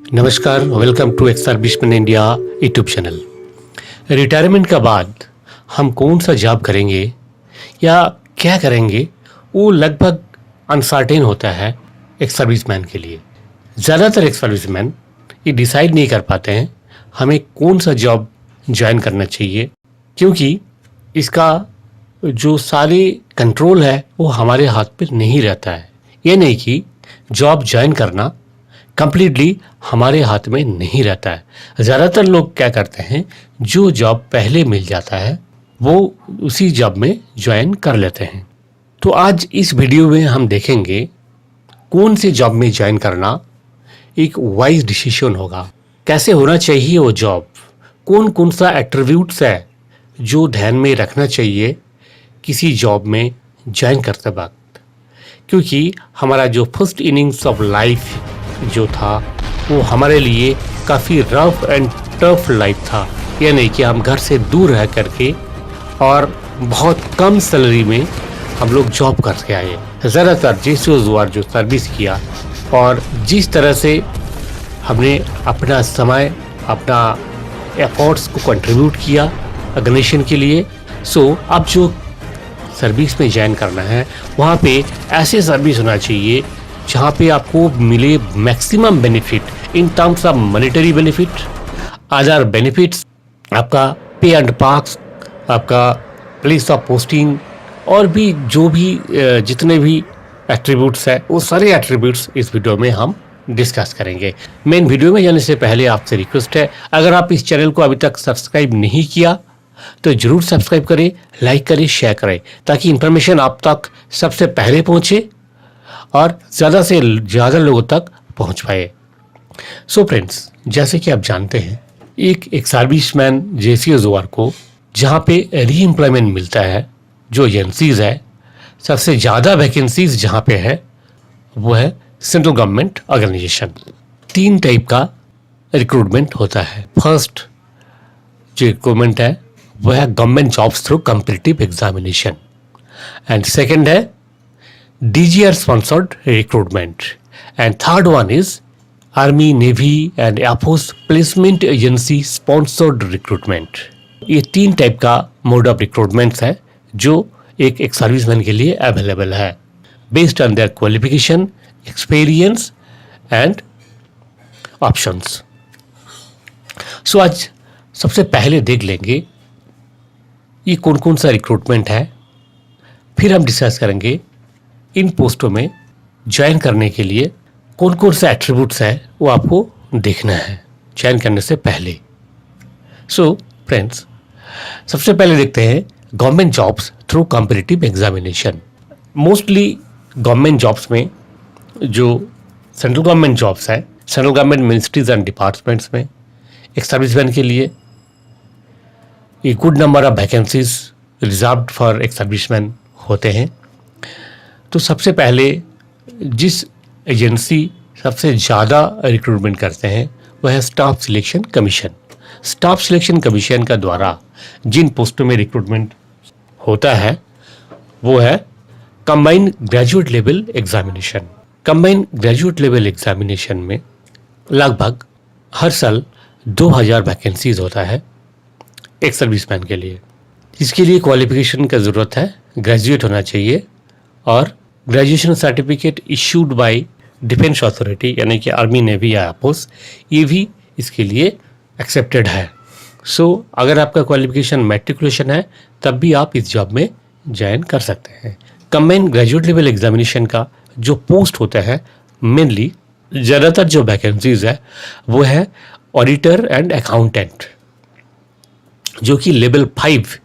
नमस्कार, welcome to ex serviceman India YouTube channel. Retirement के बाद हम कौन सा जॉब करेंगे या क्या करेंगे, वो लगभग अनसर्टेन होता है एक सर्विसमैन के लिए। ज़्यादातर एक सर्विसमैन ये डिसाइड नहीं कर पाते हैं हमें कौन सा जॉब ज्वाइन करना चाहिए, क्योंकि इसका जो सारे कंट्रोल है वो हमारे हाथ पे नहीं रहता है। ये नहीं कि जॉब ज्वाइन करना कंप्लीटली हमारे हाथ में नहीं रहता है। ज़्यादातर लोग क्या करते हैं, जो जॉब पहले मिल जाता है वो उसी जॉब में ज्वाइन कर लेते हैं। तो आज इस वीडियो में हम देखेंगे कौन से जॉब में ज्वाइन करना एक वाइज डिसीजन होगा, कैसे होना चाहिए वो जॉब, कौन कौन सा एट्रीब्यूट्स है जो ध्यान में रखना चाहिए किसी जॉब में ज्वाइन करते वक्त। क्योंकि हमारा जो फर्स्ट इनिंग्स ऑफ लाइफ जो था वो हमारे लिए काफ़ी रफ एंड टफ लाइफ था। यह नहीं कि हम घर से दूर रह करके और बहुत कम सैलरी में हम लोग जॉब करके आए। ज़्यादातर जो सर्विस किया और जिस तरह से हमने अपना समय, अपना एफर्ट्स को कंट्रीब्यूट किया ऑर्गेनाइजेशन के लिए। सो अब जो सर्विस में ज्वाइन करना है वहाँ पे ऐसे सर्विस होना चाहिए जहाँ पे आपको मिले maximum benefit in terms of monetary benefit, other benefits, आपका पे एंड पार्क्स, आपका प्लेस ऑफ पोस्टिंग और भी जो भी जितने भी एट्रीब्यूट्स है वो सारे एट्रीब्यूट्स इस वीडियो में हम डिस्कस करेंगे। मेन वीडियो में जाने से पहले आपसे रिक्वेस्ट है, अगर आप इस चैनल को अभी तक सब्सक्राइब नहीं किया तो जरूर सब्सक्राइब करें, लाइक करें, शेयर करें, ताकि इंफॉर्मेशन आप तक सबसे पहले पहुंचे और ज़्यादा से ज़्यादा लोगों तक पहुंच पाए। सो फ्रेंड्स, जैसे कि आप जानते हैं एक सर्विसमैन जेसीओ को जहाँ पे री एम्प्लॉयमेंट मिलता है, जो एजेंसीज है, सबसे ज़्यादा वैकेंसीज जहाँ पे है वो है सेंट्रल गवर्नमेंट ऑर्गेनाइजेशन। 3 टाइप का रिक्रूटमेंट होता है। फर्स्ट जो रिक्रूटमेंट है वो है government jobs through competitive examination, and second है DGR sponsored recruitment, and third one is Army, Navy and Air Force Placement Agency sponsored recruitment। ये 3 टाइप का मोड ऑफ रिक्रूटमेंट्स है जो एक सर्विसमैन के लिए अवेलेबल है, based on their qualification, experience and options. So आज सबसे पहले देख लेंगे ये कौन कौन सा रिक्रूटमेंट है, फिर हम डिस्कस करेंगे इन पोस्टों में ज्वाइन करने के लिए कौन कौन से एट्रीब्यूट्स है वो आपको देखना है ज्वाइन करने से पहले। सो फ्रेंड्स, सबसे पहले देखते हैं government jobs through competitive examination. Mostly government jobs में जो सेंट्रल गवर्नमेंट जॉब्स है, central government ministries and departments में एक सर्विसमैन के लिए एक good number of vacancies reserved for एक सर्विसमैन होते हैं। तो सबसे पहले जिस एजेंसी सबसे ज़्यादा रिक्रूटमेंट करते हैं वह है staff selection commission. Staff selection commission का द्वारा जिन पोस्टों में रिक्रूटमेंट होता है वो है combined graduate level examination. Combined graduate level examination में लगभग हर साल 2000 वैकेंसीज होता है एक सर्विसमैन के लिए। इसके लिए क्वालिफिकेशन का ज़रूरत है, ग्रेजुएट होना चाहिए और graduation certificate issued by defence authority यानी कि आर्मी, नेवी या एयरफोर्स, ये भी इसके लिए एक्सेप्टेड है। सो अगर आपका क्वालिफिकेशन मैट्रिकुलेशन है तब भी आप इस जॉब में ज्वाइन कर सकते हैं। कंबाइंड ग्रेजुएट लेवल एग्जामिनेशन का जो पोस्ट होता है, मेनली ज़्यादातर जो वैकेंसीज है वो है ऑडिटर एंड अकाउंटेंट, जो कि लेवल 5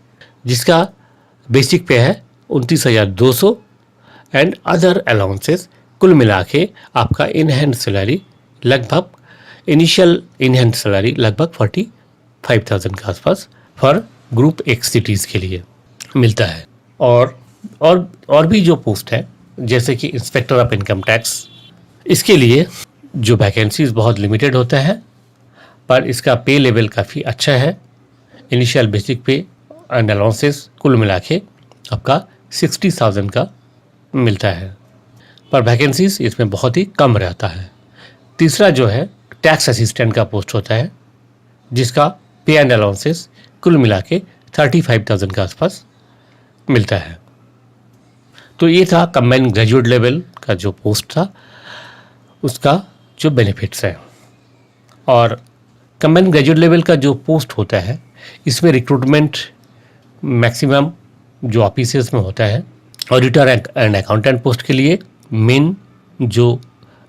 जिसका बेसिक पे है 29,200 एंड अदर अलाउंसेस। कुल मिला के आपका इन हैंड सैलरी लगभग, इनिशियल इन हैंड सैलरी लगभग 45,000 के आसपास फॉर ग्रुप एक्स सिटीज़ के लिए मिलता है। और भी जो पोस्ट है जैसे कि इंस्पेक्टर ऑफ इनकम टैक्स, इसके लिए जो वैकेंसीज बहुत लिमिटेड होता है पर इसका पे लेवल काफ़ी अच्छा है। इनिशियल बेसिक पे एंड अलाउंसेस कुल मिला के आपका 60,000 का मिलता है, पर वैकेंसीज इसमें बहुत ही कम रहता है। तीसरा जो है टैक्स असिस्टेंट का पोस्ट होता है जिसका पे एंड अलाउंसेस कुल मिला के 35,000 के आसपास मिलता है। तो ये था कंबाइंड ग्रेजुएट लेवल का जो पोस्ट था उसका जो बेनिफिट्स है। और कंबाइंड ग्रेजुएट लेवल का जो पोस्ट होता है इसमें रिक्रूटमेंट मैक्सिमम जो ऑफिसेस में होता है। ऑडिटर एंड अकाउंटेंट पोस्ट के लिए मेन जो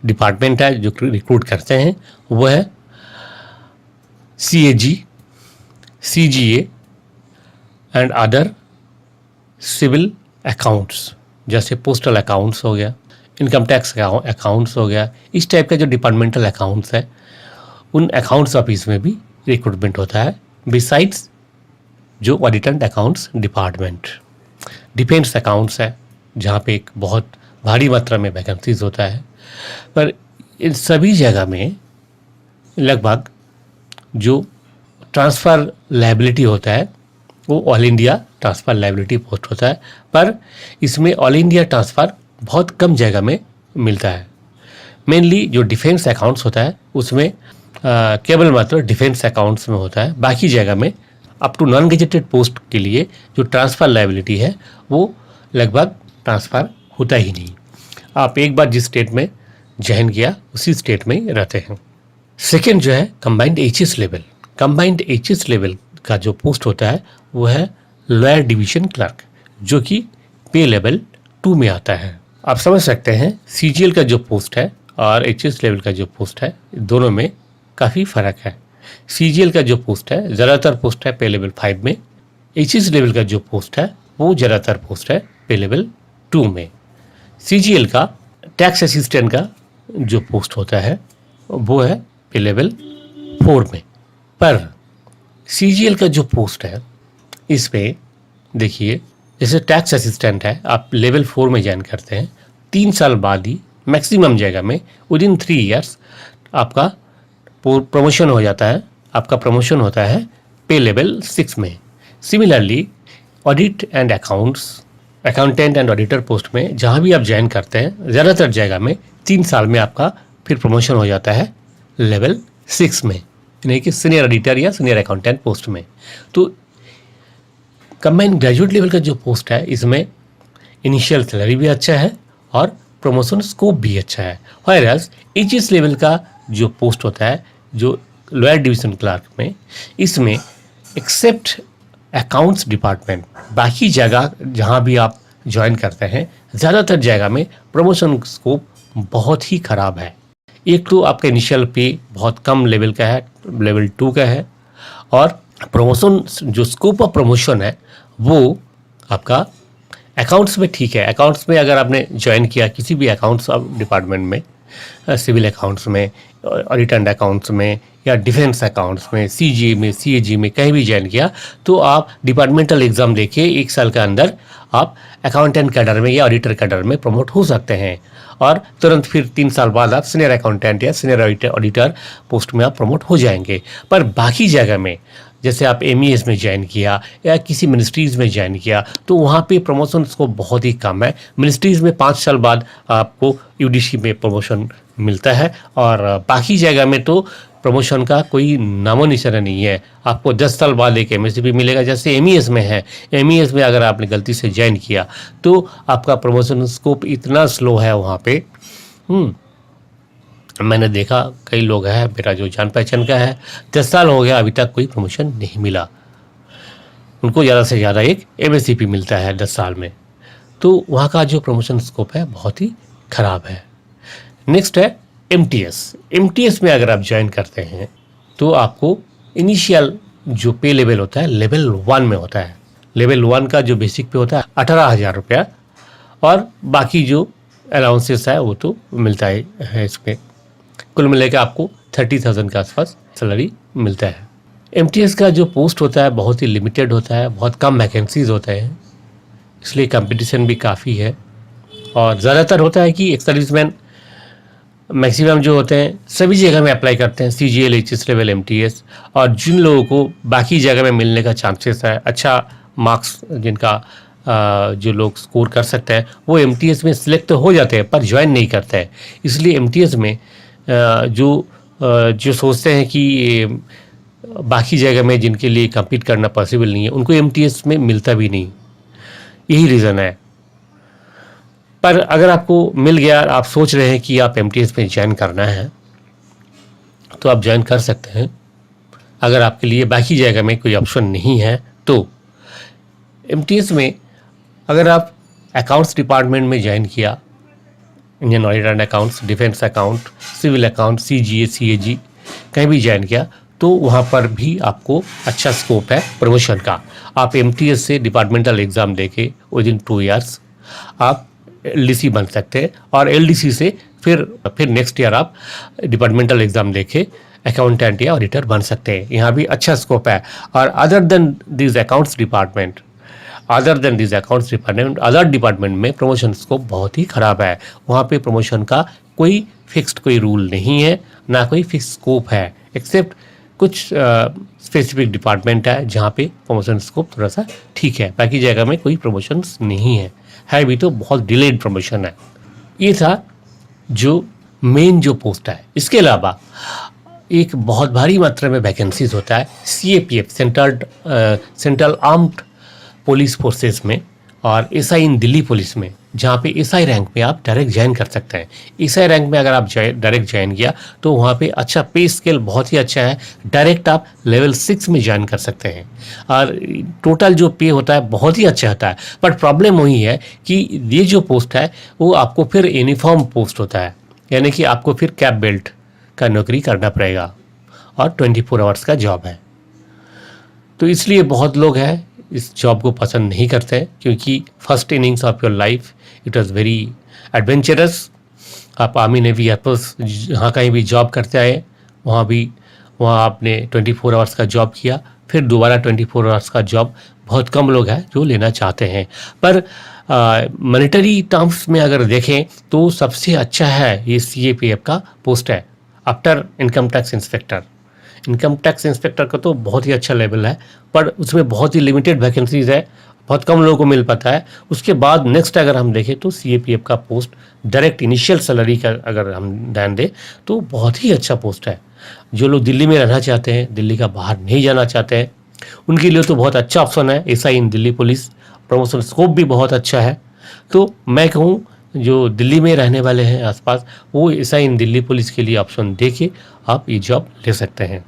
डिपार्टमेंट है जो रिक्रूट करते हैं वो है CAG, CGA and other civil accounts, जैसे पोस्टल अकाउंट्स हो गया, इनकम टैक्स अकाउंट्स हो गया। इस टाइप का जो डिपार्टमेंटल अकाउंट्स है उन अकाउंट्स ऑफिस में भी रिक्रूटमेंट होता है, बिसाइड्स जो audit and accounts department. Defence accounts है जहाँ पे एक बहुत भारी मात्रा में वैकेंसीज होता है, पर इन सभी जगह में लगभग जो ट्रांसफ़र लायबिलिटी होता है वो all India transfer liability post होता है, पर इसमें ऑल इंडिया ट्रांसफ़र बहुत कम जगह में मिलता है। मेनली जो डिफेंस अकाउंट्स होता है उसमें केवल मात्र डिफेंस अकाउंट्स में होता है, बाकी जगह में up to non gazetted post के लिए जो ट्रांसफ़र लायबिलिटी है वो लगभग ट्रांसफ़र होता ही नहीं। आप एक बार जिस स्टेट में ज्वाइन किया उसी स्टेट में ही रहते हैं। सेकेंड जो है combined HS level. Combined HS level का जो पोस्ट होता है वो है लोअर डिवीजन क्लर्क, जो कि पे लेवल 2 में आता है। आप समझ सकते हैं CGL का जो पोस्ट है और HS लेवल का जो पोस्ट है दोनों में काफ़ी फ़र्क है। CGL का जो पोस्ट है ज़्यादातर पोस्ट है पे लेवल 5 में, HS लेवल का जो पोस्ट है वो ज़्यादातर पोस्ट है पे लेवल 2 में। CGL का टैक्स असिस्टेंट का जो पोस्ट होता है वो है पे लेवल 4 में, पर CGL का जो पोस्ट है इसमें देखिए जैसे टैक्स असिस्टेंट है, आप लेवल 4 में ज्वाइन करते हैं 3 साल बाद ही मैक्सिमम जगह में विदिन 3 इयर्स आपका प्रमोशन हो जाता है। आपका प्रमोशन होता है पे लेवल 6 में। Similarly audit and accountant and auditor post में जहाँ भी आप ज्वाइन करते हैं ज़्यादातर जगह में 3 साल में आपका फिर प्रमोशन हो जाता है लेवल 6 में, यानी कि सीनियर ऑडिटर या सीनियर अकाउंटेंट पोस्ट में। तो कंबाइंड ग्रेजुएट लेवल का जो पोस्ट है इसमें इनिशियल सैलरी भी अच्छा है और प्रमोशन स्कोप भी अच्छा है। व्हेयरएज HS लेवल का जो पोस्ट होता है जो लोअर डिवीजन क्लर्क में, इसमें एक्सेप्ट अकाउंट्स डिपार्टमेंट बाकी जगह जहाँ भी आप ज्वाइन करते हैं ज़्यादातर जगह में प्रमोशन स्कोप बहुत ही ख़राब है। एक तो आपका इनिशियल पे बहुत कम लेवल का है, लेवल 2 का है, और प्रमोशन जो स्कोप ऑफ प्रमोशन है वो आपका अकाउंट्स में ठीक है। अकाउंट्स में अगर आपने ज्वाइन किया किसी भी अकाउंट्स डिपार्टमेंट में, सिविल अकाउंट्स में, ऑडिट एंड अकाउंट्स में या डिफेंस अकाउंट्स में, CGA में, CAG में कहीं भी ज्वाइन किया तो आप डिपार्टमेंटल एग्ज़ाम देके 1 साल के अंदर आप अकाउंटेंट कैडर में या ऑडिटर कैडर में प्रमोट हो सकते हैं और तुरंत फिर 3 साल बाद आप सीनियर अकाउंटेंट या सीनियर ऑडिटर पोस्ट में आप प्रमोट हो जाएंगे। पर बाकी जगह में जैसे आप MES में ज्वाइन किया या किसी मिनिस्ट्रीज़ में ज्वाइन किया तो वहाँ पे प्रमोशन स्कोप बहुत ही कम है। मिनिस्ट्रीज़ में 5 साल बाद आपको UDC में प्रमोशन मिलता है और बाकी जगह में तो प्रमोशन का कोई नामो निशाना नहीं है। आपको 10 साल बाद एक MSCP मिलेगा, जैसे MES में है। MES में अगर आपने गलती से ज्वाइन किया तो आपका प्रमोशन स्कोप इतना स्लो है वहाँ पे। मैंने देखा कई लोग हैं, मेरा जो जान पहचान का है 10 साल हो गया अभी तक कोई प्रमोशन नहीं मिला। उनको ज़्यादा से ज़्यादा एक MSCP मिलता है 10 साल में। तो वहाँ का जो प्रमोशन स्कोप है बहुत ही ख़राब है। नेक्स्ट है MTS में अगर आप ज्वाइन करते हैं तो आपको इनिशियल जो पे लेवल होता है लेवल 1 में होता है। लेवल 1 का जो बेसिक पे होता है 18,000 रुपया और बाकी जो अलाउंसेस है वो तो मिलता है। इसमें कुल मिलाकर आपको 30,000 के आसपास सैलरी मिलता है। MTS का जो पोस्ट होता है बहुत ही लिमिटेड होता है, बहुत कम वैकेंसीज होते हैं, इसलिए कंपटीशन भी काफ़ी है और ज़्यादातर होता है कि एक सर्विसमैन मैक्सिमम जो होते हैं सभी जगह में अप्लाई करते हैं CGL, HS लेवल, MTS, और जिन लोगों को बाकी जगह में मिलने का चांसेस है, अच्छा मार्क्स जिनका जो लोग स्कोर कर सकते हैं वो MTS में सिलेक्ट हो जाते हैं पर ज्वाइन नहीं करते हैं। इसलिए MTS में जो जो सोचते हैं कि बाकी जगह में जिनके लिए compete करना पॉसिबल नहीं है उनको MTS में मिलता भी नहीं, यही रीज़न है। पर अगर आपको मिल गया, आप सोच रहे हैं कि आप MTS में ज्वाइन करना है तो आप ज्वाइन कर सकते हैं। अगर आपके लिए बाकी जगह में कोई ऑप्शन नहीं है तो MTS में अगर आप अकाउंट्स डिपार्टमेंट में ज्वाइन किया, Indian audit and accounts, defence account, civil account, CGA, CAG कहीं भी ज्वाइन किया तो वहाँ पर भी आपको अच्छा स्कोप है प्रमोशन का। आप MTS से डिपार्टमेंटल एग्ज़ाम दे के विद इन 2 ईयर्स आप LDC बन सकते हैं और LDC से फिर नेक्स्ट ईयर आप डिपार्टमेंटल एग्ज़ाम दे के अकाउंटेंट या ऑडिटर बन सकते हैं। यहाँ भी अच्छा स्कोप है। और other than this accounts department, other department में प्रमोशन स्कोप बहुत ही ख़राब है। वहाँ पे प्रमोशन का कोई फिक्स्ड कोई रूल नहीं है, ना कोई फिक्स स्कोप है, एक्सेप्ट कुछ स्पेसिफिक डिपार्टमेंट है जहाँ पे प्रमोशन स्कोप थोड़ा सा ठीक है, बाकी जगह में कोई प्रमोशन नहीं है भी तो बहुत डिलेड प्रमोशन है। ये था जो मेन जो पोस्ट है। इसके अलावा एक बहुत भारी मात्रा में वैकेंसीज होता है CAPF, central armed police forces में, और SI इन दिल्ली पुलिस में, जहाँ पे SI रैंक में आप डायरेक्ट ज्वाइन कर सकते हैं। SI रैंक में अगर आप डायरेक्ट ज्वाइन किया तो वहाँ पे अच्छा पे स्केल बहुत ही अच्छा है, डायरेक्ट आप लेवल 6 में ज्वाइन कर सकते हैं और टोटल जो पे होता है बहुत ही अच्छा होता है। बट प्रॉब्लम वही है कि ये जो पोस्ट है वो आपको फिर यूनिफॉर्म पोस्ट होता है, यानी कि आपको फिर कैप बेल्ट का नौकरी करना पड़ेगा और 24 आवर्स का जॉब है। तो इसलिए बहुत लोग हैं इस जॉब को पसंद नहीं करते, क्योंकि first innings of your life it was very adventurous. आप आर्मी, नेवी, एयरफोर्स जहाँ कहीं भी जॉब करते आए, वहाँ आपने 24 आवर्स का जॉब किया, फिर दोबारा 24 आवर्स का जॉब बहुत कम लोग हैं जो लेना चाहते हैं। पर मॉनेटरी टर्म्स में अगर देखें तो सबसे अच्छा है ये CAPF का पोस्ट है after income tax inspector. Income tax inspector का तो बहुत ही अच्छा लेवल है, पर उसमें बहुत ही लिमिटेड वैकेंसीज है, बहुत कम लोगों को मिल पाता है। उसके बाद नेक्स्ट अगर हम देखें तो CAPF का पोस्ट डायरेक्ट इनिशियल सैलरी का अगर हम ध्यान दें तो बहुत ही अच्छा पोस्ट है। जो लोग दिल्ली में रहना चाहते हैं, दिल्ली का बाहर नहीं जाना चाहते हैं, उनके लिए तो बहुत अच्छा ऑप्शन है SI इन दिल्ली पुलिस। प्रमोशन स्कोप भी बहुत अच्छा है। तो मैं कहूँ जो दिल्ली में रहने वाले हैं आसपास, वो SI इन दिल्ली पुलिस के लिए ऑप्शन दे के आप ये जॉब ले सकते हैं।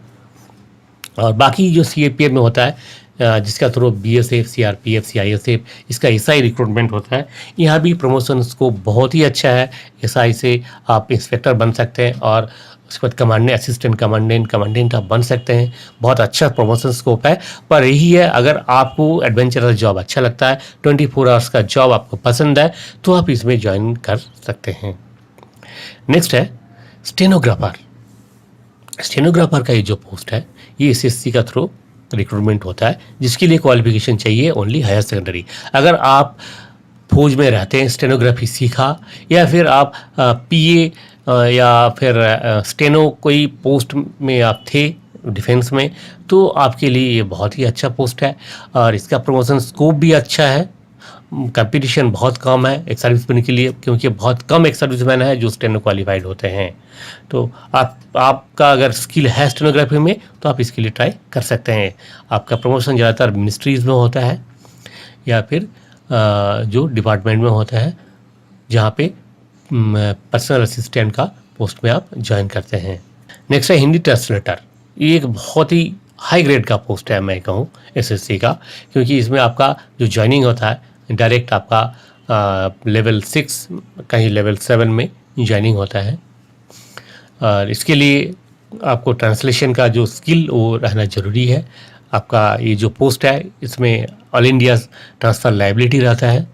और बाकी जो CAPF में होता है जिसका थ्रू BSF, CRPF, CISF, इसका SI रिक्रूटमेंट होता है, यहाँ भी प्रमोशन स्कोप बहुत ही अच्छा है। SI से आप इंस्पेक्टर बन सकते हैं और उसके बाद कमांडेंट, असिस्टेंट कमांडेंट आप बन सकते हैं। बहुत अच्छा प्रमोशन स्कोप है। पर यही है, अगर आपको एडवेंचरस जॉब अच्छा लगता है, 24 आवर्स का जॉब आपको पसंद है, तो आप इसमें ज्वाइन कर सकते हैं। नेक्स्ट है स्टेनोग्राफर। स्टेनोग्राफर का ये जो पोस्ट है ये SSC का थ्रू रिक्रूटमेंट होता है, जिसके लिए क्वालिफिकेशन चाहिए ओनली हायर सेकेंडरी। अगर आप फौज में रहते हैं, स्टेनोग्राफी सीखा, या फिर आप PA या फिर स्टेनो कोई पोस्ट में आप थे डिफेंस में, तो आपके लिए ये बहुत ही अच्छा पोस्ट है और इसका प्रमोशन स्कोप भी अच्छा है। कंपटीशन बहुत कम है एक सर्विसमैन के लिए, क्योंकि बहुत कम एक सर्विसमैन है जो स्टेनो क्वालिफाइड होते हैं। तो आपका अगर स्किल है स्टेनोग्राफी में तो आप इसके लिए ट्राई कर सकते हैं। आपका प्रमोशन ज़्यादातर मिनिस्ट्रीज़ में होता है या फिर जो डिपार्टमेंट में होता है, जहाँ पे पर्सनल असिस्टेंट का पोस्ट में आप ज्वाइन करते हैं। नेक्स्ट है हिंदी ट्रांसलेटर। ये एक बहुत ही हाई ग्रेड का पोस्ट है मैं कहूँ SSC का, क्योंकि इसमें आपका जो ज्वाइनिंग होता है डायरेक्ट आपका लेवल 6 कहीं लेवल 7 में ज्वाइनिंग होता है। और इसके लिए आपको ट्रांसलेशन का जो स्किल वो रहना ज़रूरी है। आपका ये जो पोस्ट है इसमें ऑल इंडिया ट्रांसफ़र लायबिलिटी रहता है,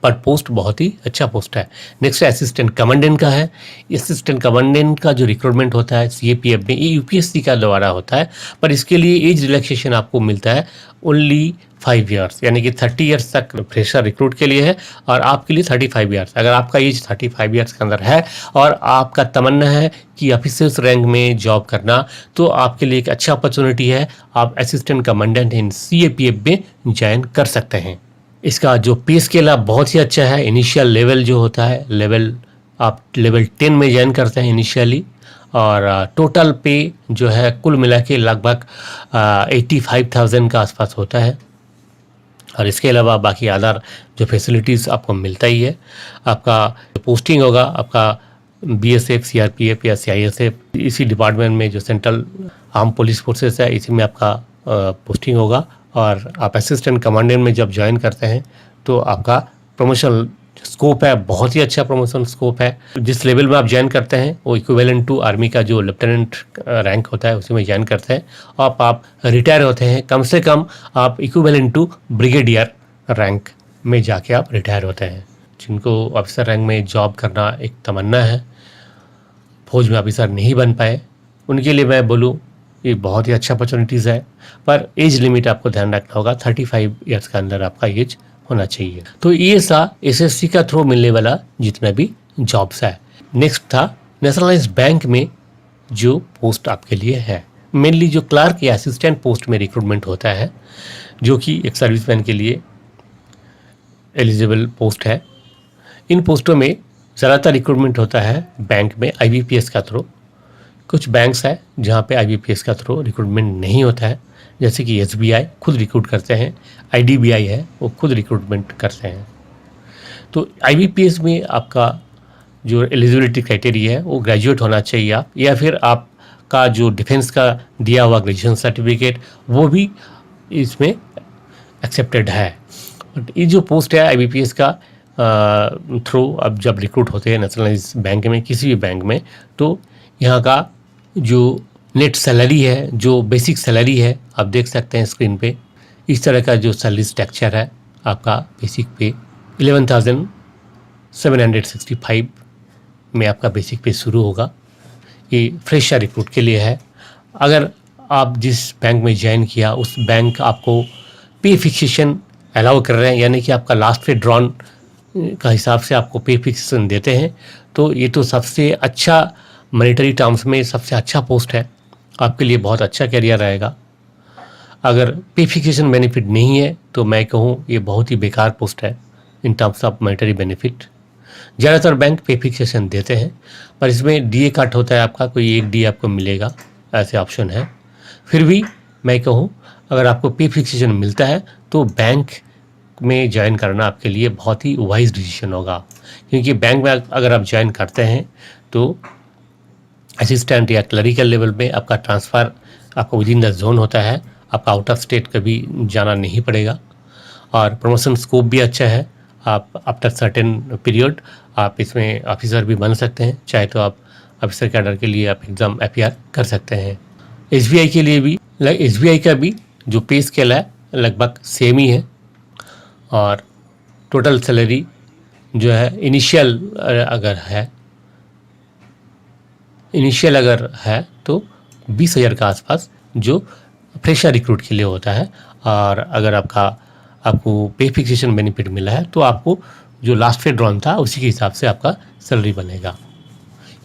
पर पोस्ट बहुत ही अच्छा पोस्ट है। नेक्स्ट असिस्टेंट कमांडेंट का है। असिस्टेंट कमांडेंट का जो रिक्रूटमेंट होता है CAPF में, ये UPSC का द्वारा होता है, पर इसके लिए एज रिलैक्सेशन आपको मिलता है ओनली 5 ईयर्स, यानी कि 30 ईयर्स तक फ्रेशर रिक्रूट के लिए है और आपके लिए 35 ईयर्स। अगर आपका एज 35 ईयर्स के अंदर है और आपका तमन्ना है कि ऑफिसर्स रैंक में जॉब करना, तो आपके लिए एक अच्छा अपॉर्चुनिटी है। आप असिस्टेंट कमांडेंट इन CAPF में ज्वाइन कर सकते हैं। इसका जो पे स्केल आप बहुत ही अच्छा है। इनिशियल लेवल जो होता है आप लेवल 10 में ज्वाइन करते हैं इनिशियली, और टोटल पे जो है कुल मिला के लगभग 85,000 का आसपास होता है। और इसके अलावा बाकी अदर जो फैसिलिटीज़ आपको मिलता ही है। आपका पोस्टिंग होगा आपका बीएसएफ, सीआरपीएफ या सीआईएसएफ, इसी डिपार्टमेंट में जो सेंट्रल आर्म पुलिस फोर्सेस है इसी में आपका पोस्टिंग होगा। और आप असिस्टेंट कमांडेंट में जब ज्वाइन करते हैं तो आपका प्रमोशन स्कोप है, बहुत ही अच्छा प्रमोशन स्कोप है। जिस लेवल में आप ज्वाइन करते हैं वो इक्विवेलेंट टू आर्मी का जो लेफ्टिनेंट रैंक होता है उसी में ज्वाइन करते हैं। आप रिटायर होते हैं, कम से कम आप इक्विवेलेंट टू ब्रिगेडियर रैंक में जाके आप रिटायर होते हैं। जिनको ऑफिसर रैंक में जॉब करना एक तमन्ना है, फौज में ऑफिसर नहीं बन पाए, उनके लिए मैं बोलूँ ये बहुत ही अच्छा अपॉर्चुनिटीज़ है। पर एज लिमिट आपको ध्यान रखना होगा, 35 ईयर्स के अंदर आपका एज होना चाहिए। तो ये सा एसएससी का थ्रू मिलने वाला जितना भी जॉब्स है। नेक्स्ट था नेशनलाइज्ड बैंक में जो पोस्ट आपके लिए है। मेनली जो क्लर्क या असिस्टेंट पोस्ट में रिक्रूटमेंट होता है, जो कि एक सर्विसमैन के लिए एलिजिबल पोस्ट है। इन पोस्टों में ज़्यादातर रिक्रूटमेंट होता है बैंक में आईबीपीएस का थ्रू। कुछ बैंक्स है जहाँ पे आईबीपीएस का थ्रू रिक्रूटमेंट नहीं होता है, जैसे कि एसबीआई खुद रिक्रूट करते हैं, आईडीबीआई है वो खुद रिक्रूटमेंट करते हैं। तो आईबीपीएस में आपका जो एलिजिबिलिटी क्राइटेरिया है वो ग्रेजुएट होना चाहिए आप, या फिर आपका जो डिफेंस का दिया हुआ ग्रेजुएशन सर्टिफिकेट वो भी इसमें एक्सेप्टेड है। ये जो पोस्ट है आईबीपीएस का थ्रू अब जब रिक्रूट होते हैं नेशनलाइज बैंक में, किसी भी बैंक में, तो यहाँ का जो नेट सैलरी है, जो बेसिक सैलरी है, आप देख सकते हैं स्क्रीन पे। इस तरह का जो सैलरी स्ट्रक्चर है आपका बेसिक पे 11,765 में आपका बेसिक पे शुरू होगा। ये फ्रेशर रिक्रूट के लिए है। अगर आप जिस बैंक में ज्वाइन किया उस बैंक आपको पे फिक्सेशन अलाउ कर रहे हैं, यानी कि आपका लास्ट पे ड्रॉन का हिसाब से आपको पे फिक्सेशन देते हैं, तो ये तो सबसे अच्छा मॉनेटरी टर्म्स में सबसे अच्छा पोस्ट है, आपके लिए बहुत अच्छा कैरियर रहेगा। अगर पे फिक्सेशन बेनिफिट नहीं है तो मैं कहूँ ये बहुत ही बेकार पोस्ट है in terms of monetary benefit. ज़्यादातर बैंक पे फिक्सेशन देते हैं, पर इसमें डीए कट होता है आपका, कोई एक डीए आपको मिलेगा, ऐसे ऑप्शन है। फिर भी मैं कहूँ अगर आपको पे फिक्सेशन मिलता है तो बैंक में ज्वाइन करना आपके लिए बहुत ही वाइज डिसीजन होगा, क्योंकि बैंक में अगर आप ज्वाइन करते हैं तो असिस्टेंट या क्लरिकल लेवल में आपका ट्रांसफ़र आपको विद इन द जोन होता है, आपका आउट ऑफ स्टेट कभी जाना नहीं पड़ेगा। और प्रमोशन स्कोप भी अच्छा है, आप आफ्टर सर्टेन पीरियड आप इसमें ऑफिसर भी बन सकते हैं, चाहे तो आप ऑफिसर कैडर के लिए आप एग्ज़ाम अपीयर कर सकते हैं। एसबीआई के लिए भी एसबीआई का भी जो पे स्केल है लगभग सेम ही है। और टोटल सैलरी जो है इनिशियल अगर है तो 20,000 के आसपास जो फ्रेशर रिक्रूट के लिए होता है। और अगर आपको पे फिक्सेशन बेनिफिट मिला है तो आपको जो लास्ट पे ड्रॉन था उसी के हिसाब से आपका सैलरी बनेगा,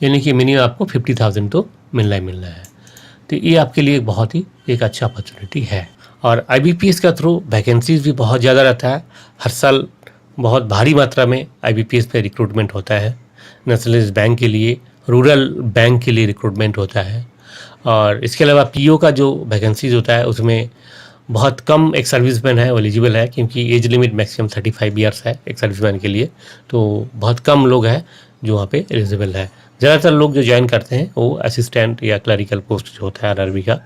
यानी कि मिनिमम आपको 50,000 तो मिलना ही मिलना है। तो ये आपके लिए बहुत ही एक अच्छा अपॉर्चुनिटी है। और आईबीपीएस का थ्रू वैकेंसीज भी बहुत ज़्यादा रहता है, हर साल बहुत भारी मात्रा में आईबीपीएस पे रिक्रूटमेंट होता है। नेशनलाइज्ड बैंक के लिए, रूरल बैंक के लिए रिक्रूटमेंट होता है। और इसके अलावा पीओ का जो वैकेंसीज होता है उसमें बहुत कम एक सर्विसमैन है वो एलिजिबल है, क्योंकि एज लिमिट मैक्सिमम 35 ईयर्स है एक सर्विसमैन के लिए, तो बहुत कम लोग हैं जो वहाँ पे एलिजिबल है। ज़्यादातर लोग जो ज्वाइन करते हैं वो असिस्टेंट या क्लरिकल पोस्ट जो होता है आरआरबी का,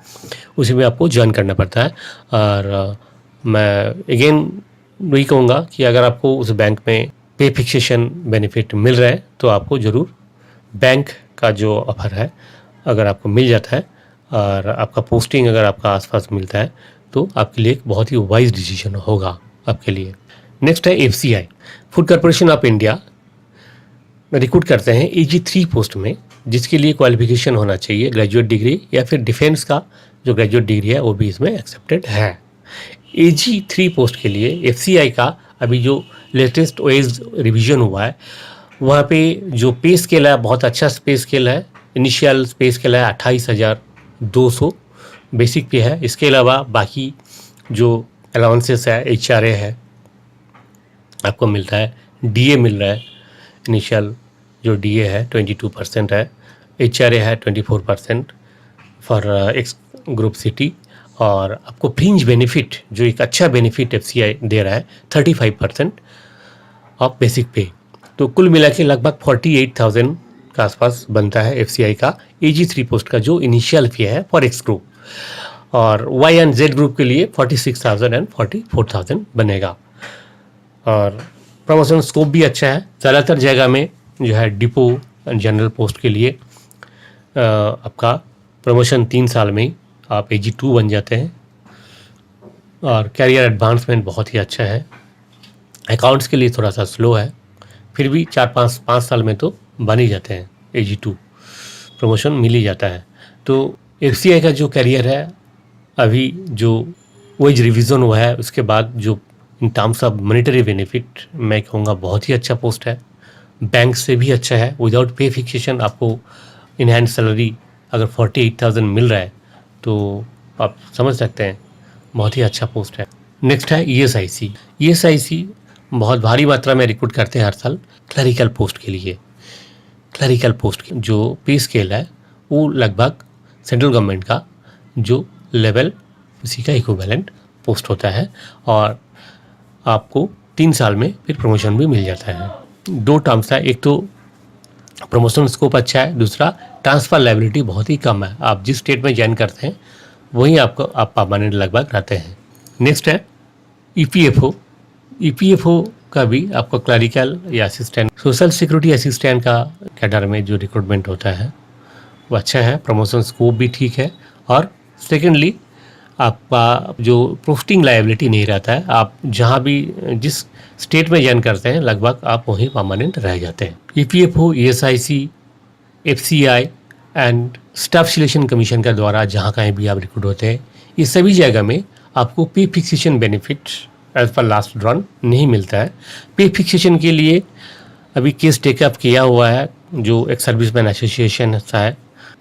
उसी में आपको ज्वाइन करना पड़ता है। और मैं अगेन वही कहूँगा कि अगर आपको उस बैंक में पे फिक्सेशन बेनिफिट मिल रहा है तो आपको ज़रूर बैंक का जो ऑफर है अगर आपको मिल जाता है और आपका पोस्टिंग अगर आपका आसपास मिलता है तो आपके लिए एक बहुत ही वाइज डिसीजन होगा आपके लिए। नेक्स्ट है FCI, food corporation of India recruit करते हैं AG3 पोस्ट में, जिसके लिए क्वालिफिकेशन होना चाहिए ग्रेजुएट डिग्री या फिर डिफेंस का जो ग्रेजुएट डिग्री है वो भी इसमें एक्सेप्टेड है। AG3 पोस्ट के लिए एफसीआई का अभी जो लेटेस्ट ओएस रिवीजन हुआ है वहाँ पे जो पे स्केल है बहुत अच्छा पे स्केल है। इनिशियल पे स्केल है 28,200 बेसिक पे है। इसके अलावा बाकी जो अलाउंसेस है, HRA है आपको मिलता है, DA मिल रहा है। इनिशियल जो DA है 22% है, HRA है 24% फॉर एक्स ग्रुप सिटी, और आपको फ्रिंज बेनिफिट जो एक अच्छा बेनिफिट FCI दे रहा है 35% ऑफ बेसिक पे। तो कुल मिला के लगभग 48,000 के आसपास बनता है FCI का AG3 पोस्ट का जो इनिशियल फी है फॉर एक्स ग्रुप, और Y एंड Z ग्रुप के लिए 46,000 एंड 44,000 बनेगा। और प्रमोशन स्कोप भी अच्छा है, ज़्यादातर जगह में जो है डिपो जनरल पोस्ट के लिए आपका प्रमोशन 3 साल में ही आप AG2 बन जाते हैं, और कैरियर एडवांसमेंट बहुत ही अच्छा है। अकाउंट्स के लिए थोड़ा सा स्लो है, फिर भी 4-5 साल में तो बन ही जाते हैं, AG2 प्रमोशन मिल ही जाता है। तो FCI का जो कैरियर है अभी जो वेज रिवीजन हुआ है उसके बाद जो in terms of monetary benefit मैं कहूँगा बहुत ही अच्छा पोस्ट है, बैंक से भी अच्छा है। विदाउट पे फिक्सेशन आपको इन हैंड सैलरी अगर 48,000 मिल रहा है तो आप समझ सकते हैं बहुत ही अच्छा पोस्ट है। नेक्स्ट है ESIC। ESIC बहुत भारी मात्रा में रिक्रूट करते हैं हर साल क्लरिकल पोस्ट के लिए। क्लरिकल पोस्ट की जो पे स्केल है वो लगभग सेंट्रल गवर्नमेंट का जो लेवल उसी का इक्विवेलेंट पोस्ट होता है, और आपको 3 साल में फिर प्रमोशन भी मिल जाता है। 2 टर्म्स है, एक तो प्रमोशन स्कोप अच्छा है, दूसरा ट्रांसफ़र लायबिलिटी बहुत ही कम है। आप जिस स्टेट में ज्वाइन करते हैं वहीं आप परमानेंट लगभग रहते हैं। नेक्स्ट है EPFO। EPFO का भी आपको क्लरिकल या असिस्टेंट सोशल सिक्योरिटी असिस्टेंट का कैडर में जो रिक्रूटमेंट होता है वो अच्छा है, प्रमोशन स्कोप भी ठीक है, और सेकेंडली आपका जो पोस्टिंग लायबिलिटी नहीं रहता है। आप जहाँ भी जिस स्टेट में ज्वाइन करते हैं लगभग आप वहीं परमानेंट रह जाते हैं। EPFO, ESIC, FCI and staff selection commission का द्वारा जहाँ कहीं भी आप रिक्रूट होते हैं, ये सभी जगह में आपको pay fixation benefit as per last drawn नहीं मिलता है। पे फिक्सेशन के लिए अभी केस टेकअप किया हुआ है जो एक सर्विसमैन एसोसिएशन है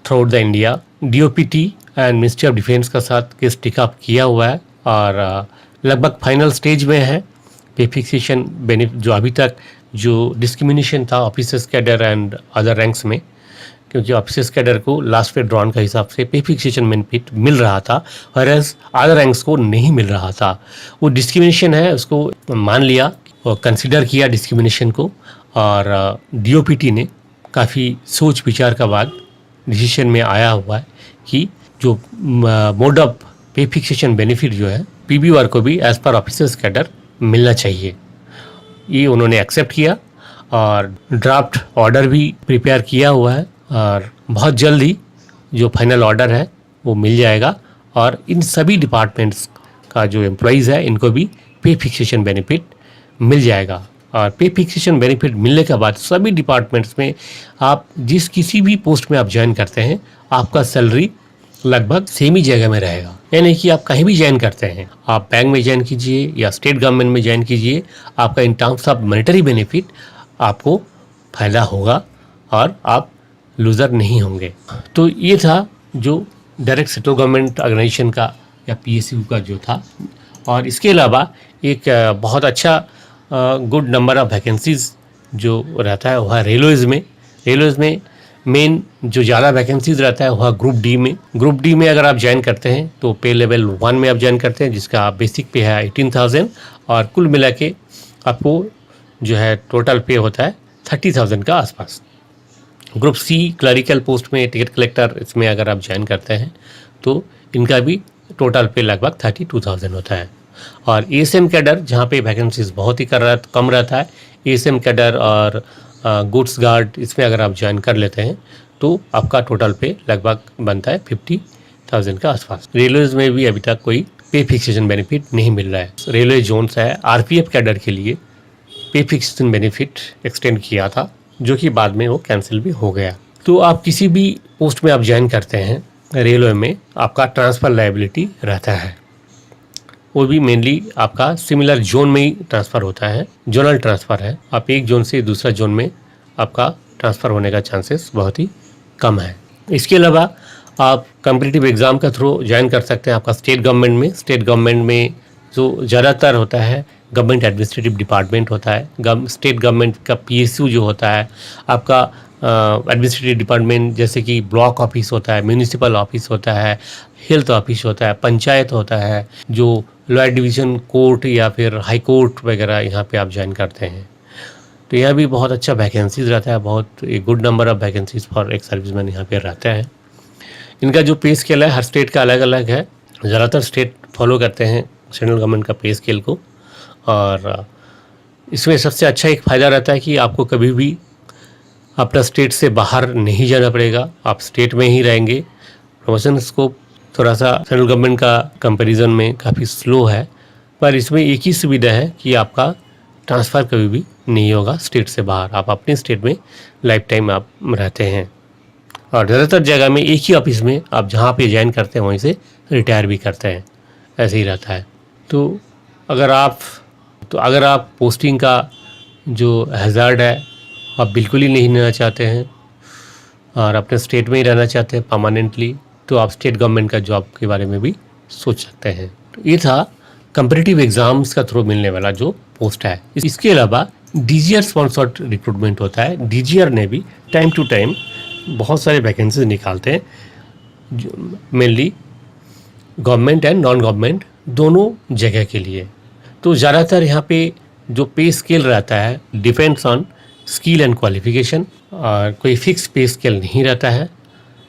through the India, DOPT and ministry of defence का साथ केस टेकअप किया हुआ है, और लगभग फाइनल स्टेज में है। पे फिक्सेशन बेनिफिट जो अभी तक जो डिस्क्रिमिनेशन था officers cadre and other ranks में, क्योंकि ऑफिसर्स कैडर को लास्ट पे ड्रॉन का हिसाब से पे फिक्सेशन बेनिफिट मिल रहा था, और अदर रैंक्स को नहीं मिल रहा था। वो डिस्क्रिमिनेशन है, उसको मान लिया और कंसिडर किया डिस्क्रिमिनेशन को, और DOPT ने काफ़ी सोच विचार का बाद डिसीजन में आया हुआ है कि जो मोड ऑफ पे फिक्सेशन बेनिफिट जो है PBR को भी एज पर ऑफिसर्स कैडर मिलना चाहिए। ये उन्होंने एक्सेप्ट किया और ड्राफ्ट ऑर्डर भी प्रिपेयर किया हुआ है, और बहुत जल्द ही जो फाइनल ऑर्डर है वो मिल जाएगा, और इन सभी डिपार्टमेंट्स का जो एम्प्लॉयज़ है इनको भी पे फिक्सेशन बेनिफिट मिल जाएगा। और पे फिक्सेशन बेनिफिट मिलने के बाद सभी डिपार्टमेंट्स में आप जिस किसी भी पोस्ट में आप ज्वाइन करते हैं आपका सैलरी लगभग सेम ही जगह में रहेगा। यानी कि आप कहीं भी ज्वाइन करते हैं, आप बैंक में ज्वाइन कीजिए या स्टेट गवर्नमेंट में ज्वाइन कीजिए, आपका in terms of monetary benefit आपको फ़ायदा होगा और आप लूज़र नहीं होंगे। तो ये था जो डायरेक्ट सेंट्रल गवर्नमेंट ऑर्गेनाइजेशन का या PSU का जो था। और इसके अलावा एक बहुत अच्छा गुड नंबर ऑफ वैकेंसीज़ जो रहता है वह रेलवेज़ में मेन जो ज़्यादा वैकेंसीज़ रहता है वह ग्रुप डी में अगर आप ज्वाइन करते हैं तो पे लेवल 1 में आप ज्वाइन करते हैं, जिसका बेसिक पे है 18,000, और कुल मिला के आपको जो है टोटल पे होता है 30,000 का आसपास। ग्रुप C क्लरिकल पोस्ट में टिकट कलेक्टर, इसमें अगर आप ज्वाइन करते हैं तो इनका भी टोटल पे लगभग 32,000 होता है। और ASM कैडर जहाँ पे वैकेंसीज बहुत ही कम रहता है, ASM कैडर और गुड्स गार्ड, इसमें अगर आप ज्वाइन कर लेते हैं तो आपका टोटल पे लगभग बनता है 50,000 का आसपास। रेलवेज़ में भी अभी तक कोई पे फिक्सेशन बेनिफिट नहीं मिल रहा है। रेलवे जोन्स है, RPF कैडर के लिए पे फिक्सेशन बेनिफिट एक्सटेंड किया था जो कि बाद में वो कैंसिल भी हो गया। तो आप किसी भी पोस्ट में आप ज्वाइन करते हैं रेलवे में, आपका ट्रांसफ़र लायबिलिटी रहता है, वो भी मेनली आपका सिमिलर जोन में ही ट्रांसफ़र होता है, जोनल ट्रांसफ़र है। आप एक जोन से दूसरा जोन में आपका ट्रांसफ़र होने का चांसेस बहुत ही कम है। इसके अलावा आप कॉम्पिटिटिव एग्ज़ाम का थ्रू ज्वाइन कर सकते हैं आपका स्टेट गवर्नमेंट में जो ज़्यादातर होता है गवर्नमेंट एडमिनिस्ट्रेटिव डिपार्टमेंट होता है, स्टेट गवर्नमेंट का पीएसयू जो होता है, आपका एडमिनिस्ट्रेटिव डिपार्टमेंट जैसे कि ब्लॉक ऑफिस होता है, म्यूनिसिपल ऑफिस होता है, हेल्थ ऑफिस होता है, पंचायत होता है, जो लोअर डिवीज़न कोर्ट या फिर हाई कोर्ट वगैरह यहाँ पे आप ज्वाइन करते हैं। तो यहाँ भी बहुत अच्छा वैकेंसीज रहता है, बहुत एक good number of vacancies for एक सर्विसमैन यहाँ पे रहता है। इनका जो पे स्केल है हर स्टेट का अलग अलग है, ज़्यादातर स्टेट फॉलो करते हैं सेंट्रल गवर्नमेंट का पे स्केल को। और इसमें सबसे अच्छा एक फ़ायदा रहता है कि आपको कभी भी अपना स्टेट से बाहर नहीं जाना पड़ेगा, आप स्टेट में ही रहेंगे। प्रमोशन स्कोप थोड़ा सा सेंट्रल गवर्नमेंट का कंपैरिजन में काफ़ी स्लो है, पर इसमें एक ही सुविधा है कि आपका ट्रांसफ़र कभी भी नहीं होगा स्टेट से बाहर, आप अपने स्टेट में लाइफ टाइम आप रहते हैं। और ज़्यादातर जगह में एक ही ऑफिस में आप जहाँ पे ज्वाइन करते हैं वहीं से रिटायर भी करते हैं, ऐसे ही रहता है। तो अगर आप पोस्टिंग का जो हैज़ार्ड है आप बिल्कुल ही नहीं लेना चाहते हैं और अपने स्टेट में ही रहना चाहते हैं परमानेंटली, तो आप स्टेट गवर्नमेंट का जॉब के बारे में भी सोच सकते हैं। तो ये था कम्पिटिटिव एग्ज़ाम्स का थ्रू मिलने वाला जो पोस्ट है। इसके अलावा डीजीआर स्पॉन्सर्ड रिक्रूटमेंट होता है। डीजीआर ने भी टाइम टू टाइम बहुत सारे वैकेंसीज निकालते हैं, जो mainly government and non government दोनों जगह के लिए। तो ज़्यादातर यहाँ पे जो पे स्केल रहता है depends on skill and qualification, और कोई फिक्स पे स्केल नहीं रहता है,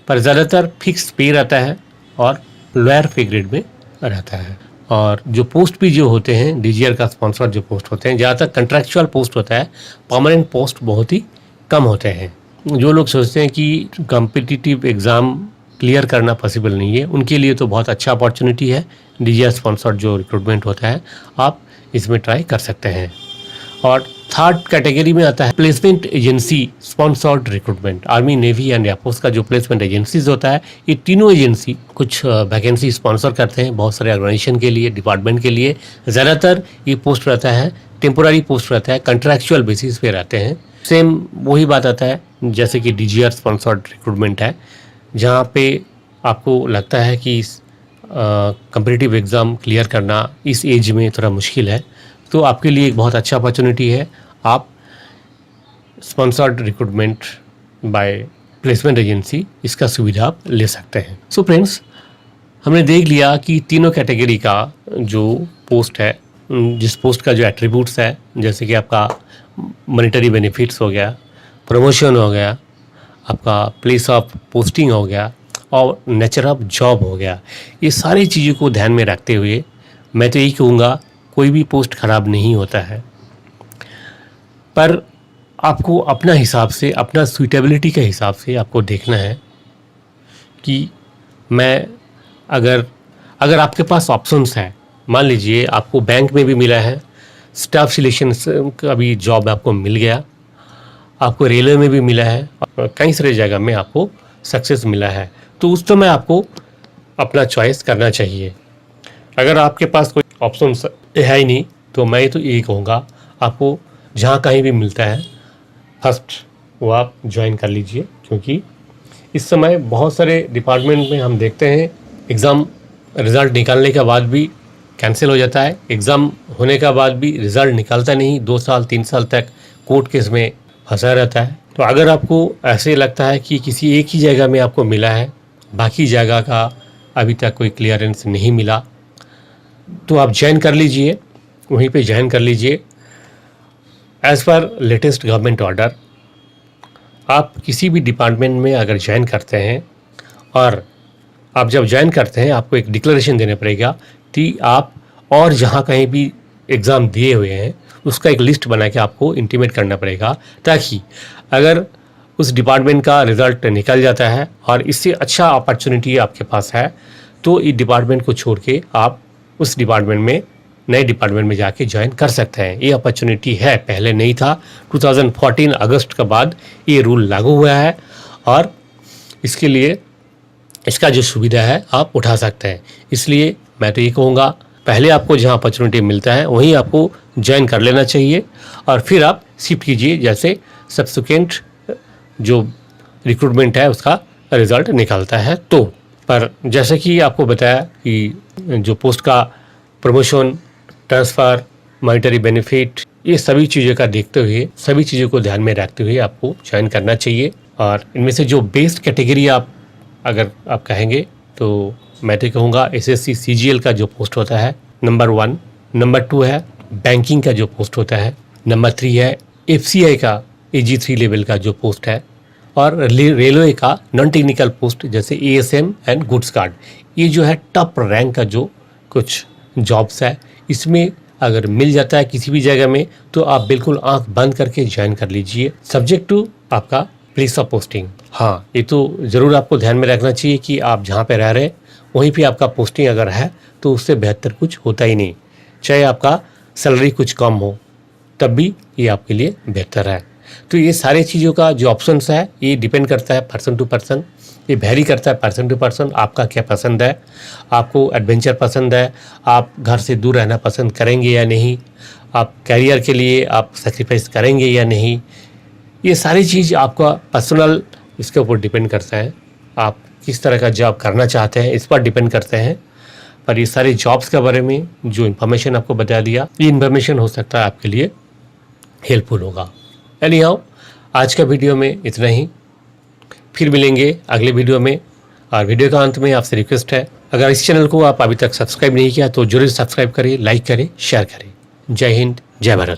पर ज़्यादातर फिक्स पे रहता है और लोअर पे ग्रेड में रहता है। और जो पोस्ट भी जो होते हैं डीजीआर का स्पॉन्सर जो पोस्ट होते हैं ज़्यादातर कंट्रैक्चुअल पोस्ट होता है, परमानेंट पोस्ट बहुत ही कम होते हैं। जो लोग सोचते हैं कि कॉम्पिटिटिव एग्ज़ाम क्लियर करना पॉसिबल नहीं है, उनके लिए तो बहुत अच्छा अपॉर्चुनिटी है। डीजीआर स्पॉन्सर्ड जो रिक्रूटमेंट होता है आप इसमें ट्राई कर सकते हैं। और थर्ड कैटेगरी में आता है placement agency sponsored recruitment. Army, navy and air force का जो प्लेसमेंट एजेंसीज होता है, ये तीनों एजेंसी कुछ वैकेंसी स्पॉन्सर करते हैं बहुत सारे ऑर्गेनाइजेशन के लिए, डिपार्टमेंट के लिए। ज़्यादातर ये पोस्ट रहता है टेम्पोररी पोस्ट रहता है, कंट्रैक्चुअल बेसिस पे रहते हैं। सेम वही बात आता है जैसे कि डीजीआर स्पॉन्सर्ड रिक्रूटमेंट है, जहाँ पे आपको लगता है कि कम्पिटिटिव एग्ज़ाम क्लियर करना इस एज में थोड़ा मुश्किल है, तो आपके लिए एक बहुत अच्छा अपॉर्चुनिटी है। आप sponsored recruitment by placement agency इसका सुविधा आप ले सकते हैं। सो फ्रेंड्स, हमने देख लिया कि तीनों कैटेगरी का जो पोस्ट है, जिस पोस्ट का जो एट्रीब्यूट्स है, जैसे कि आपका मॉनेटरी बेनिफिट्स हो गया, प्रमोशन हो गया, आपका प्लेस ऑफ पोस्टिंग हो गया और नेचर ऑफ जॉब हो गया, ये सारी चीज़ों को ध्यान में रखते हुए मैं तो यही कहूँगा कोई भी पोस्ट ख़राब नहीं होता है, पर आपको अपना हिसाब से, अपना सूटेबिलिटी के हिसाब से आपको देखना है कि मैं अगर आपके पास ऑप्शंस हैं, मान लीजिए आपको बैंक में भी मिला है, स्टाफ सिलेक्शन का भी जॉब आपको मिल गया, आपको रेलवे में भी मिला है, कई सारे जगह में आपको सक्सेस मिला है, तो उस समय आपको अपना चॉइस करना चाहिए। अगर आपके पास कोई ऑप्शन है ही नहीं, तो मैं तो यही कहूँगा आपको जहाँ कहीं भी मिलता है फर्स्ट वो आप ज्वाइन कर लीजिए, क्योंकि इस समय बहुत सारे डिपार्टमेंट में हम देखते हैं एग्ज़ाम रिज़ल्ट निकालने के बाद भी कैंसिल हो जाता है, एग्ज़ाम होने के बाद भी रिज़ल्ट निकलता नहीं, 2 साल 3 साल तक कोर्ट केस में फंसा रहता है। तो अगर आपको ऐसे लगता है कि किसी एक ही जगह में आपको मिला है, बाकी जगह का अभी तक कोई क्लियरेंस नहीं मिला, तो आप ज्वाइन कर लीजिए, वहीं पे ज्वाइन कर लीजिए। As per latest government order आप किसी भी डिपार्टमेंट में अगर ज्वाइन करते हैं, और आप जब ज्वाइन करते हैं आपको एक डिक्लेरेशन देना पड़ेगा कि आप और जहाँ कहीं भी एग्ज़ाम दिए हुए हैं उसका एक लिस्ट बना के आपको इंटीमेट करना पड़ेगा, ताकि अगर उस डिपार्टमेंट का रिज़ल्ट निकल जाता है और इससे अच्छा अपॉर्चुनिटी आपके पास है, तो इस डिपार्टमेंट को छोड़ के आप उस डिपार्टमेंट में, नए डिपार्टमेंट में जाके ज्वाइन कर सकते हैं। ये अपॉर्चुनिटी है, पहले नहीं था। 2014 अगस्त के बाद ये रूल लागू हुआ है और इसके लिए इसका जो सुविधा है आप उठा सकते हैं। इसलिए मैं तो ये कहूँगा पहले आपको जहाँ अपॉर्चुनिटी मिलता है वहीं आपको ज्वाइन कर लेना चाहिए और फिर आप शिफ्ट कीजिए जैसे सब्सिक्वेंट जो रिक्रूटमेंट है उसका रिज़ल्ट निकलता है। तो पर जैसे कि आपको बताया कि जो पोस्ट का प्रमोशन, ट्रांसफ़र मॉनिटरी बेनिफिट, ये सभी चीज़ों का देखते हुए, सभी चीज़ों को ध्यान में रखते हुए आपको ज्वाइन करना चाहिए। और इनमें से जो बेस्ट कैटेगरी आप अगर आप कहेंगे तो मैं तो कहूँगा SSC CGL का जो पोस्ट होता है नंबर 1, नंबर 2 है बैंकिंग का जो पोस्ट होता है, नंबर 3 है FCI का AG3 लेवल का जो पोस्ट है, और रेलवे का नॉन टेक्निकल पोस्ट जैसे ASM एंड गुड्स गार्ड। ये जो है टॉप रैंक का जो कुछ जॉब्स है, इसमें अगर मिल जाता है किसी भी जगह में तो आप बिल्कुल आंख बंद करके ज्वाइन कर लीजिए, सब्जेक्ट टू आपका प्लेस ऑफ पोस्टिंग। हाँ, ये तो ज़रूर आपको ध्यान में रखना चाहिए कि आप जहाँ पे रह रहे हैं वहीं पे आपका पोस्टिंग अगर है तो उससे बेहतर कुछ होता ही नहीं, चाहे आपका सैलरी कुछ कम हो तब भी ये आपके लिए बेहतर है। तो ये सारी चीज़ों का जो ऑप्शंस है ये डिपेंड करता है पर्सन टू पर्सन, ये वेरी करता है पर्सन टू पर्सन। आपका क्या पसंद है, आपको एडवेंचर पसंद है, आप घर से दूर रहना पसंद करेंगे या नहीं, आप कैरियर के लिए आप सेक्रीफाइस करेंगे या नहीं, ये सारी चीज़ आपका पर्सनल इसके ऊपर डिपेंड करता है। आप किस तरह का जॉब करना चाहते हैं इस पर डिपेंड करते हैं। पर ये सारे जॉब्स के बारे में जो इन्फॉर्मेशन आपको बता दिया, ये इन्फॉर्मेशन हो सकता है आपके लिए हेल्पफुल होगा। एनी हाउ, आज का वीडियो में इतना ही, फिर मिलेंगे अगले वीडियो में। और वीडियो का अंत में आपसे रिक्वेस्ट है, अगर इस चैनल को आप अभी तक सब्सक्राइब नहीं किया तो जरूर सब्सक्राइब करें, लाइक करें, शेयर करें। जय हिंद, जय भारत।